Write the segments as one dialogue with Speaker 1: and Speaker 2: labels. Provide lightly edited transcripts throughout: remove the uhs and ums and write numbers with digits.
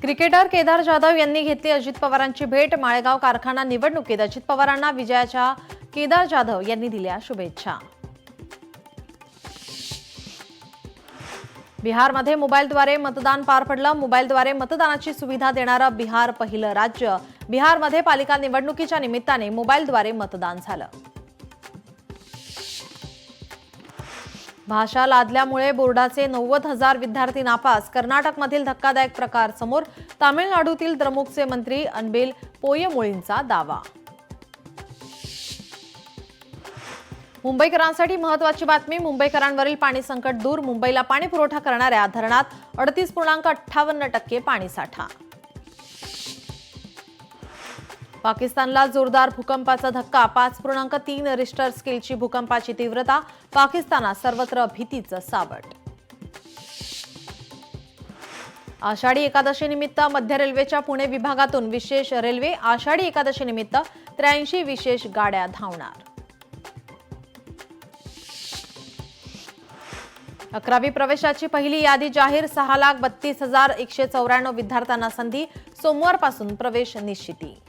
Speaker 1: Cricketer Kedar Jadhav यांनी घेतली अजित पवारांची भेट। माळेगाव कारखाना निवडणुकीत अजित पवारांना विजयाच्या केदार जाधव यांनी दिल्या शुभेच्छा। बिहारमध्ये मोबाईलद्वारे मतदान पार पडलं। मोबाईलद्वारे मतदानाची सुविधा देणारं बिहार पहिलं राज्य। बिहारमध्ये पालिका निवडणुकीच्या निमित्ताने मोबाईलद्वारे मतदान झालं। भाषा लादल्यामुळे बोर्डाचे 90,000 विद्यार्थी नापास। कर्नाटकमधील धक्कादायक प्रकार समोर। तामिळनाडूतील द्रमुकचे मंत्री अनबिल पोयमुळींचा दावा। मुंबईकरांसाठी महत्त्वाची बातमी। मुंबईकरांवरील पाणी संकट दूर। मुंबईला पाणी पुरवठा करणाऱ्या धरणात 38.58% पाणीसाठा। पाकिस्तानला जोरदार भूकंपाचा धक्का। 5.3 रिश्टर स्केलची भूकंपाची तीव्रता। पाकिस्तानात सर्वत्र भीतीचं सावट। आषाढी एकादशी निमित्त मध्य रेल्वेच्या पुणे विभागातून विशेष रेल्वे। आषाढी एकादशी निमित्त 83 विशेष गाड्या धावणार। 11वी प्रवेशाची पहिली यादी जाहीर। 6,32,194 विद्यार्थ्यांना संधी। सोमवारपासून प्रवेश निश्चिती।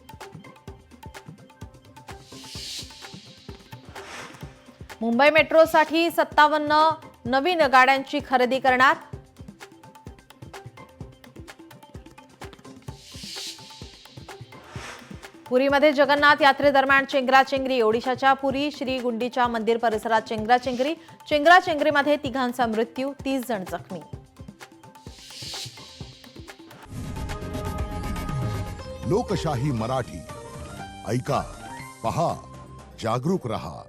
Speaker 1: मुंबई मेट्रोसाठी 57 नवीन गाड्यांची खरेदी करणार। पुरीमध्ये जगन्नाथ यात्रेदरम्यान चेंगराचेंगरी। ओडिशाच्या पुरी श्री गुंडीचा मंदिर परिसरात चेंगराचेंगरी। चेंगराचेंगरीमध्ये 3घांचा मृत्यू, 30 जण जखमी।
Speaker 2: लोकशाही मराठी ऐका, पहा, जागरूक रहा।